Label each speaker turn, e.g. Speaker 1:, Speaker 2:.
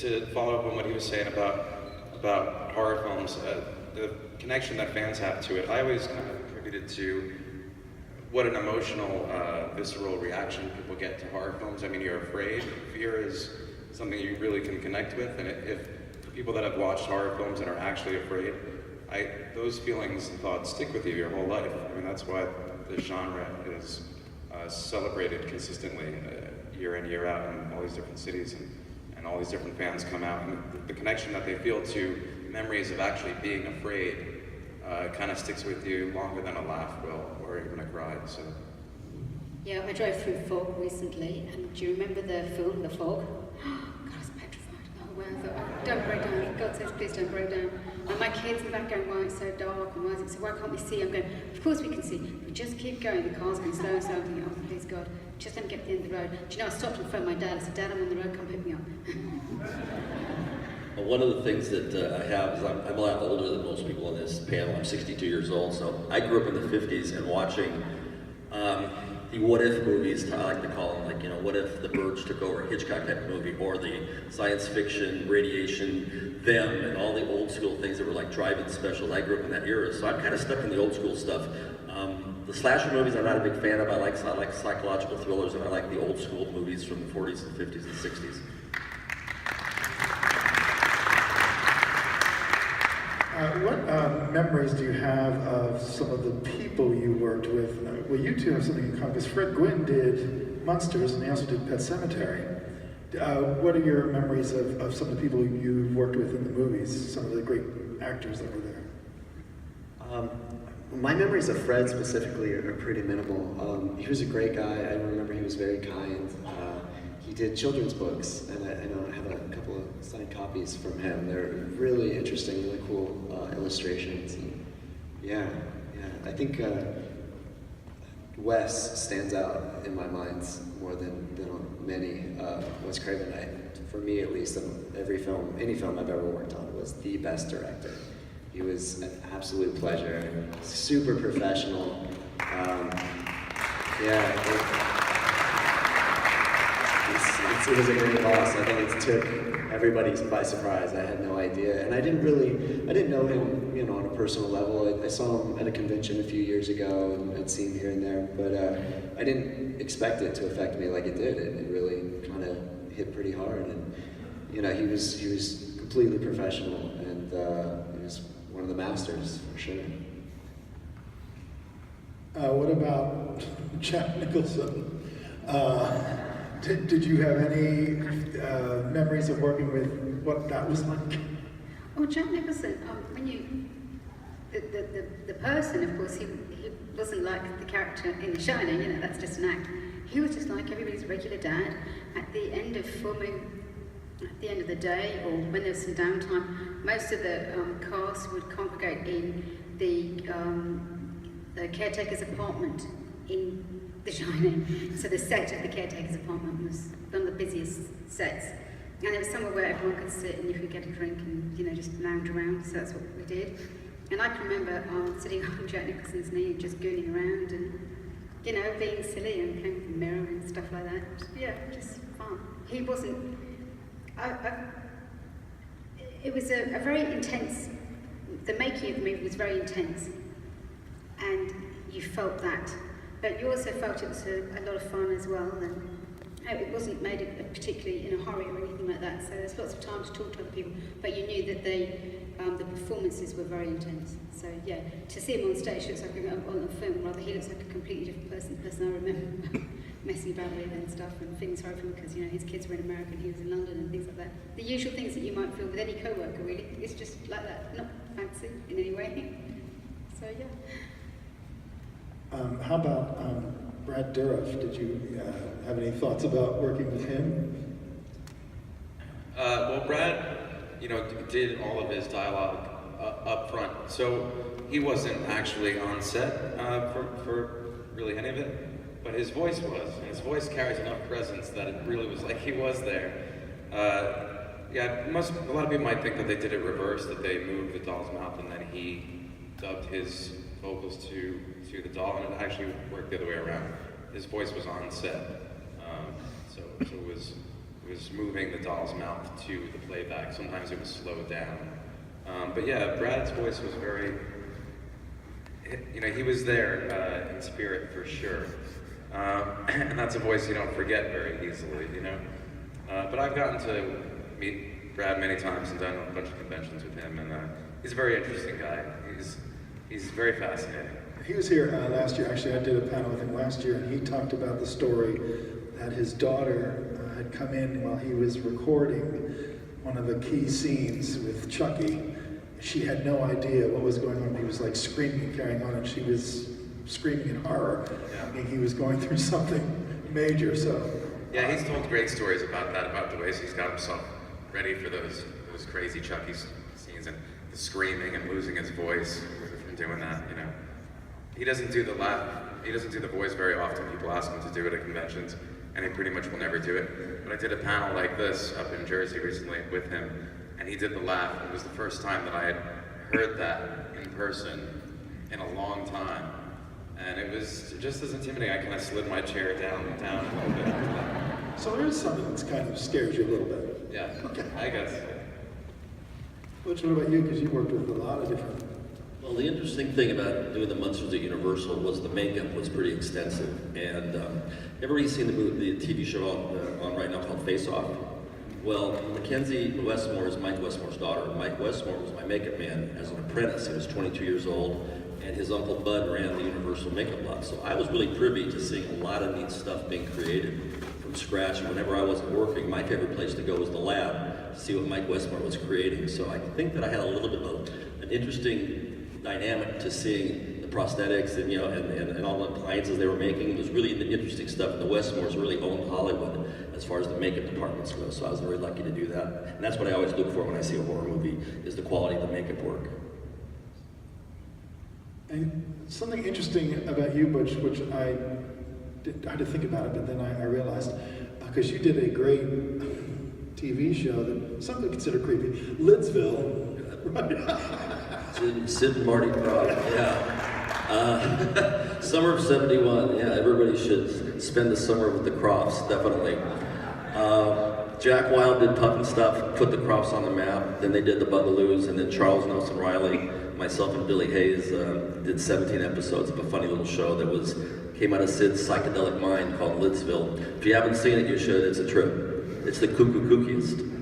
Speaker 1: to follow up on what he was saying about horror films, the connection that fans have to it, I always kind of attributed to what an emotional, visceral reaction people get to horror films. I mean, you're afraid. Fear is something you really can connect with, and if for people that have watched horror films and are actually afraid, those feelings and thoughts stick with you your whole life. I mean, that's why the genre is celebrated consistently year in, year out in all these different cities, and all these different fans come out, and the connection that they feel to memories of actually being afraid kind of sticks with you longer than a laugh will, or even a cry. So.
Speaker 2: Yeah, I drove through fog recently, and do you remember the film, The Fog? God, I was petrified. Oh, wow, I thought, oh, don't break down. God says, please don't break down. And my kids in the back going, why it's so dark, and why is it so, why can't we see? I'm going, of course we can see. We just keep going, the car's going slow and slow. I'm thinking, oh, please God, just let me get to the end of the road. Do you know, I stopped and phoned my dad. I said, Dad, I'm on the road, come pick me up.
Speaker 3: Well, one of the things that I have is I'm a lot older than most people on this panel. I'm 62 years old, so I grew up in the 50s and watching the what if movies, I like to call them, like, you know, what if the birds took over, Hitchcock type of movie, or the science fiction, radiation, them, and all the old school things that were like drive-in specials. I grew up in that era, so I'm kind of stuck in the old school stuff. The slasher movies I'm not a big fan of. I like psychological thrillers, and I like the old school movies from the 40s and 50s and 60s.
Speaker 4: What memories do you have of some of the people you worked with? Well, you two have something in common, because Fred Gwynne did Monsters, and he also did Pet Sematary. What are your memories of some of the people you worked with in the movies, some of the great actors that were there?
Speaker 5: My memories of Fred specifically are pretty minimal. He was a great guy. I remember he was very kind. He did children's books, and I know I have a couple of signed copies from him. They're really interesting, really cool illustrations. And yeah, I think Wes stands out in my mind more than on many. Wes Craven, for me at least, any film I've ever worked on, was the best director. He was an absolute pleasure, super professional. It was a great boss. I think it took everybody by surprise. I had no idea, and I didn't know him, you know, on a personal level. I saw him at a convention a few years ago, and I'd seen him here and there, but I didn't expect it to affect me like it did. It really kind of hit pretty hard, and you know, he was completely professional, and he was one of the masters for sure.
Speaker 4: What about Jack Nicholson? Did you have any memories of working with what that was like?
Speaker 2: Oh, Jack Nicholson, the person, of course, he wasn't like the character in The Shining, you know, that's just an act. He was just like everybody's regular dad. At the end of filming, at the end of the day, or when there was some downtime, most of the cast would congregate in the caretaker's apartment in The Shining. So the set of the caretaker's apartment was one of the busiest sets. And it was somewhere where everyone could sit and you could get a drink and, you know, just lounge around, so that's what we did. And I can remember sitting on Jack Nicholson's knee and just gooning around and, you know, being silly and playing with the mirror and stuff like that. Yeah, just fun. He wasn't... it was a very intense... The making of the movie was very intense. And you felt that. But you also felt it was a lot of fun as well, and it wasn't made particularly in a hurry or anything like that, so there's lots of time to talk to other people, but you knew that the performances were very intense. So yeah, to see him on stage looks like on the film, rather, he looks like a completely different person, the person I remember messing about with and stuff, and feeling sorry for him because, you know, his kids were in America and he was in London and things like that. The usual things that you might feel with any co-worker, really. It's just like that, not fancy in any way. So yeah.
Speaker 4: How about Brad Dourif? Did you have any thoughts about working with him?
Speaker 1: Well, Brad, you know, did all of his dialogue up front, so he wasn't actually on set for really any of it, but his voice was, and his voice carries enough presence that it really was like he was there. Yeah, a lot of people might think that they did it reverse, that they moved the doll's mouth and then he dubbed his vocals to the doll, and it actually worked the other way around. His voice was on set, so it was was moving the doll's mouth to the playback. Sometimes it was slowed down. But yeah, Brad's voice was very, he was there in spirit for sure. And that's a voice you don't forget very easily, But I've gotten to meet Brad many times and done a bunch of conventions with him, and he's a very interesting guy. He's very fascinating.
Speaker 4: He was here last year. Actually, I did a panel with him last year, and he talked about the story that his daughter had come in while he was recording one of the key scenes with Chucky. She had no idea what was going on. He was like screaming and carrying on, and she was screaming in horror.
Speaker 1: Yeah.
Speaker 4: I mean, he was going through something major, so.
Speaker 1: Yeah, he's told great stories about that, about the ways he's got himself ready for those crazy Chucky scenes and the screaming and losing his voice from doing that, He doesn't do the laugh, he doesn't do the voice very often. People ask him to do it at conventions, and he pretty much will never do it. But I did a panel like this up in Jersey recently with him, and he did the laugh. It was the first time that I had heard that in person in a long time. And it was just as intimidating. I kind of slid my chair down a little bit after that.
Speaker 4: So there is something that's kind of scares you a little bit.
Speaker 1: Yeah,
Speaker 4: Okay.
Speaker 1: I guess.
Speaker 4: Butch, what about you? Because you worked with a lot of different.
Speaker 3: Well, the interesting thing about doing the Munsters at Universal was the makeup was pretty extensive. And everybody's seen the TV show on right now called Face Off. Well, Mackenzie Westmore is Mike Westmore's daughter. Mike Westmore was my makeup man as an apprentice. He was 22 years old, and his uncle Bud ran the Universal makeup lot. So I was really privy to seeing a lot of neat stuff being created from scratch. And whenever I wasn't working, my favorite place to go was the lab to see what Mike Westmore was creating. So I think that I had a little bit of an interesting dynamic to seeing the prosthetics and and all the appliances they were making. It was really interesting stuff. The Westmores really owned Hollywood as far as the makeup departments go, so I was very lucky to do that. And that's what I always look for when I see a horror movie, is the quality of the makeup work.
Speaker 4: And something interesting about you, Butch, which I had to think about it, but then I realized, because you did a great TV show that some would consider creepy, Lidsville.
Speaker 3: Sid and Marty Krofft, yeah. Summer of '71, yeah, everybody should spend the summer with the Crofts, definitely. Jack Wilde did Puff and Stuff, put the Crofts on the map, then they did the Bugaloos, and then Charles Nelson Riley, myself and Billy Hayes did 17 episodes of a funny little show that came out of Sid's psychedelic mind called Lidsville. If you haven't seen it, you should. It's a trip. It's the cuckoo kookiest.